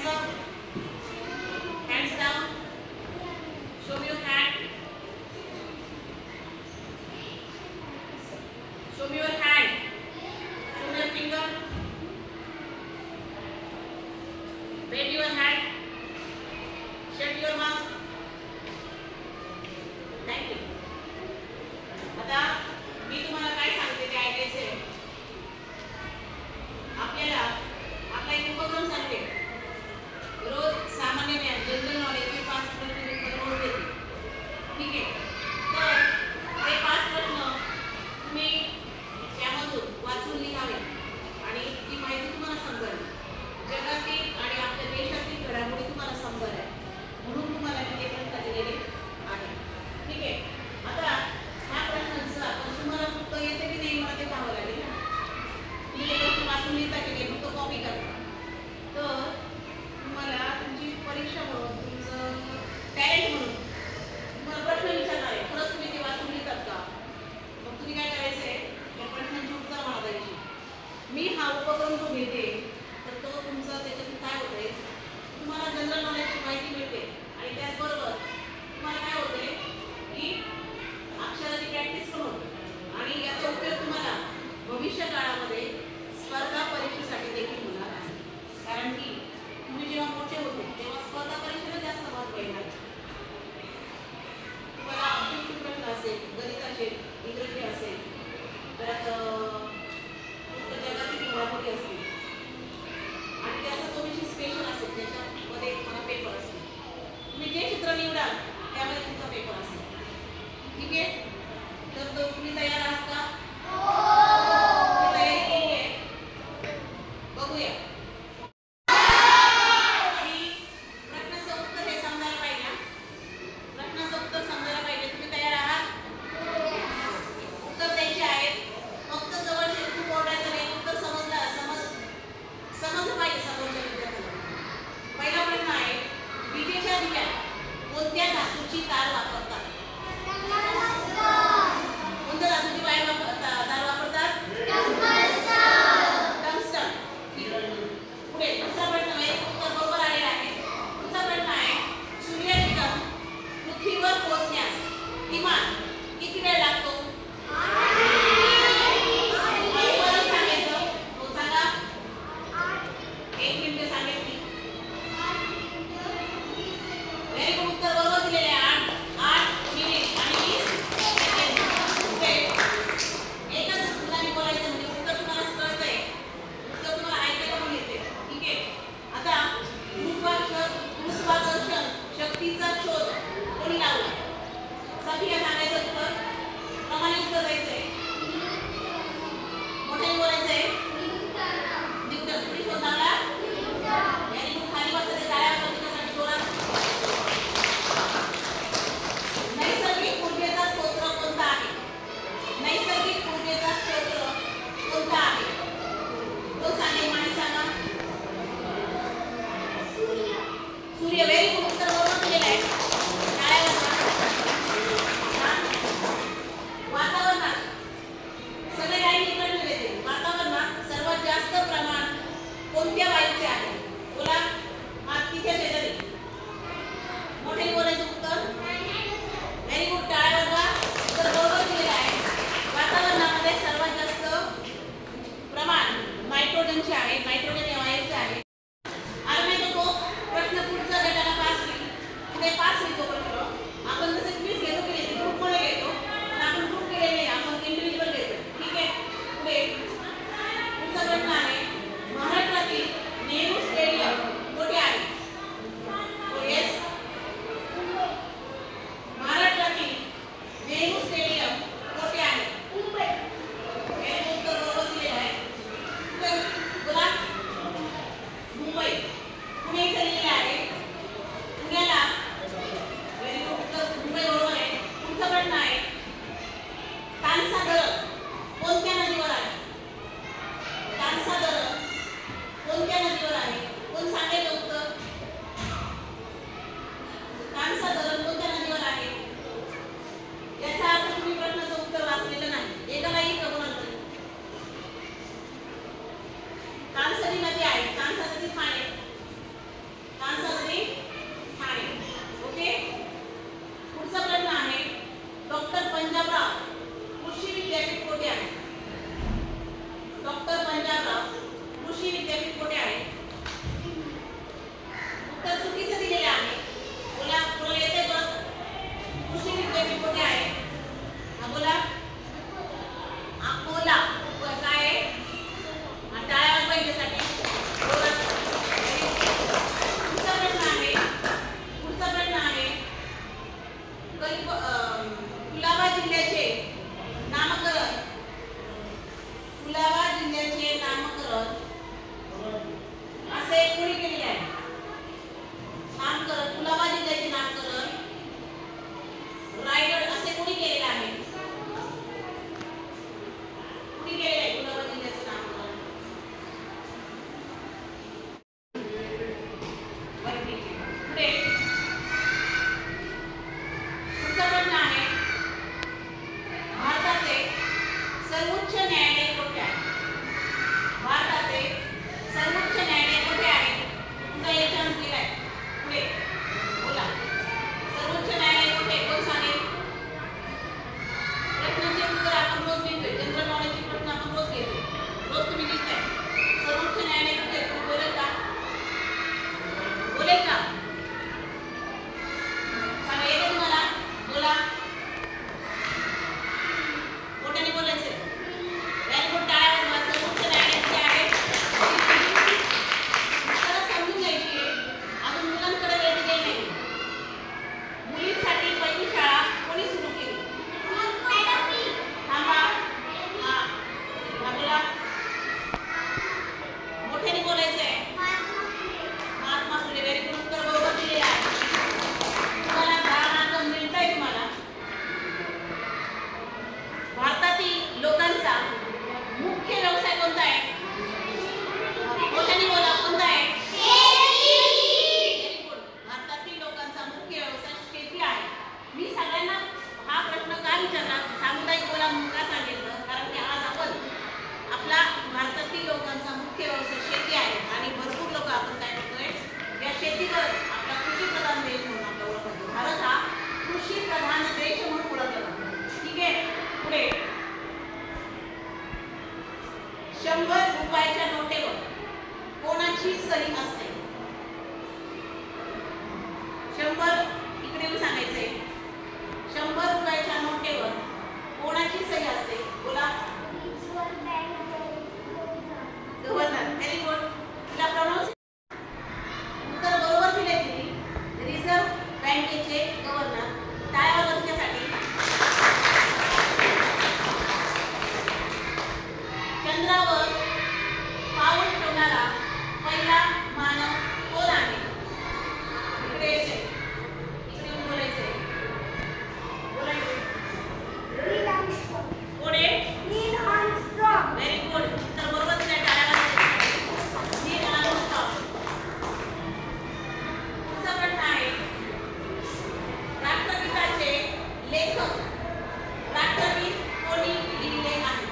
Hands up, hands down. Show me your hand. Show me your hand. Show me your finger. Wave your hand. Shut your mouth. Thank you. आता मी तुम्हाला काय सांगते ते ऐकायचे. आपल्याला आपला एक उपक्रम सांगते. रोज सामान्य ज्ञान जनरल नॉलेज के 5 प्रश्न रोज देते. ठीक आहे. तर ते 5 प्रश्न तुम्ही त्यामधून वाचून लिहावे आणि ती माहिती तुम्हाला समजावी. जगातील आणि आपल्या देशातील घडामोडी तुम्हाला समजाव्या म्हणून तुम्हाला मी ते प्रश्न दिलेले आहे. ठीक आहे. आता ह्या प्रश्नांचं आपण तुम्हाला फक्त येते की नाही मला ते पाहावं लागेल ना. तुम्ही ते प्रश्न वाचून लिहिता की नाही फक्त कॉपी करता. तर तुम्हाला तुमची परीक्षा म्हणून तुमचं टॅलेंट म्हणून तुम्हाला प्रश्न विचारणार आहे. खरंच तुम्ही ते वाचून लिहितात का? मग तुम्ही काय करायचं आहे या प्रश्नांची उत्तर मला द्यायची. मी हा उपक्रम जो घेते तर तो तुमचा त्याच्यातून काय होतंय तुम्हाला जनरल नॉलेजची माहिती मिळते आणि त्याचबरोबर तुम्हाला काय होतंय की अक्षराची प्रॅक्टिस पण होते आणि याचा उपयोग तुम्हाला भविष्य काळामध्ये स्पर्धा परीक्षेसाठी देखील होणार आहे. कारण की तुम्ही जेव्हा मोठे होते तेव्हा स्पर्धा परीक्षेला जास्त महत्त्व येणार. तुम्हाला ऑब्जेक्टिव्ह प्रश्न असेल, गणित असेल, इंग्रजी असेल, परत जगातील घडामोडी असतील आणि त्याचा तो विषय स्पेशल असेल त्याच्यामध्ये तुम्हाला पेपर असेल. तुम्ही जे चित्र निवडाल त्यामध्ये तुमचा पेपर असेल. ठीक आहे. तर तो तुम्ही तयार आहात का? हो. तयारी केली आहे? बघूया. आणि प्रश्नाचं उत्तर हे समजायला पाहिजे. प्रश्नाचं उत्तर समजायला पाहिजे. तुम्ही तयार आहात? उत्तर द्यायचे आहेत. फक्त जवळचे खूप ओरडायचं नाही. उत्तर समजलं पाहिजे समोरच्या विद्यार्थ्याला. पहिला प्रश्न आहे विजेच्या दिव्यात कोणत्या धातूची तार वापरतात? कोणत्या धातूची तार वापरतात? टंगस्टन. पुढे दुसरा प्रश्न आहे उत्तर बरोबर आलेला आहे. दुसरा प्रश्न आहे सूर्यकिरण पृथ्वीवर पोहोचण्यास किमान किती वेळ लागतो? नामकरण असे कोणी केलेले आहे? नामकरण कुलाबा जिल्ह्याचे नामकरण रायगड असे कोणी केलेले आहे? कोणी केलेले आहे कुलाबा जिल्ह्याचे नामकरण? पुढे पुढचा प्रश्न आहे, भारताचे सर्वोच्च न्यायालय कोठे आहे? भारताचे सर्वोच्च न्यायालय कुठे आहे? तुमचा एक चान्स दिलाय. पुढे बोला, सर्वोच्च न्यायालय कुठे? कोण सांगेल? प्रश्नांचे उत्तर आपण रोज घेतोय, जनरल नॉलेजचे प्रश्न आपण रोज घेतोय, रोज तुम्ही लिहिताय. सर्वोच्च न्यायालय कुठे? तुम्ही बोलेल का? बोलेल का? सांगा, येते तुम्हाला? बोला, मोठ्याने बोलायचं. व्हेरी गुड, टाळ्या वाजवा. सर्वोच्च न्यायालय कुठे आहे? उत्तरं समजून घ्यायची. अजून मुलांकडे वेळ दिलेला नाही. मुलींसाठी पहिली शाळा कोणी सुरू केली? थांबा. हा, बोला, मोठ्याने बोलायचंय. महात्मा फुले. व्हेरी गुड, उत्तर बरोबर दिलेलं आहे. तुम्हाला 10 मार्क मिळताय. तुम्हाला भारतातील लोकांचा मुख्य व्यवसाय कोणता आहे? मोठ्याने बोला, कोणता आहे? व्हेरी गुड, भारतातील लोकांचा मुख्य व्यवसाय शेती आहे. मी सगळ्यांना हा प्रश्न का विचारला, सामुदायिक बोला म्हणून का सांगितलं? कारण की आज आपण आपला भारतातील लोकांचा मुख्य व्यवसाय शेती आहे आणि भरपूर लोक आपण काय करतोय, या शेतीवर आपला कृषी प्रधान देश म्हणून आपला ओळखतो. भारत हा कृषी प्रधान देश म्हणून ओळखला जातो. ठीक आहे. पुढे 100 रुपयाच्या नोटेवर कोणाची सही असते? 100, इकडे येऊन सांगायचंय. 100 रुपयाच्या नोटेवर कोणाची सही असते? बोला, गव्हर्नर. व्हेरी गुड, तिला प्रोनाउन्स उत्तर बरोबर दिले तुम्ही. रिझर्व्ह बँकेचे गव्हर्नर. टाळ्या वाजवा तुमच्यासाठी. चंद्रावर पाऊल ठेवणारा पहिला मानव कोण आहे? इकडे यायचंय, इकडे येऊन बोलायचंय. बोलायचं. कोण आहे? व्हेरी गुड, उत्तर बरोबर दिलंय. टाळ्या वाजवा. नील आर्मस्ट्रॉंग. पुढचा प्रश्न आहे, राष्ट्रगीताचे लेखक राष्ट्रगीत कोणी लिहिले आहे?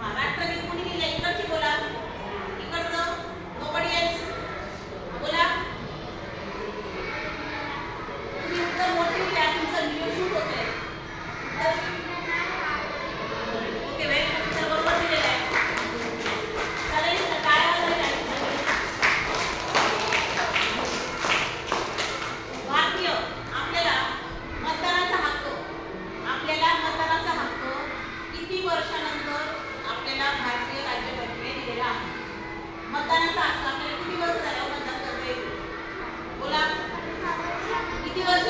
हा, राष्ट्रगीत कोणी लिहिले? इकडची बोला, इकडचं. Nobody else. बोला, तुम्ही उत्तर मोठे लिहिले. तुमचं व्हिडिओ शूट होतोय. ओके, व्हेरी गुड, उत्तर बरोबर दिलेलं आहे. चालेल, टाळ्या वाजवायच्या. भारतीय आपल्याला मतदानाचा हक्क किती वर्षानंतर आपल्याला भारतीय राज्यघटनेने दिलेला आहे? मतदानाचा हक्क आपल्याला किती वर्ष झाल्यावर मतदान करता येईल? बोला, किती वर्ष?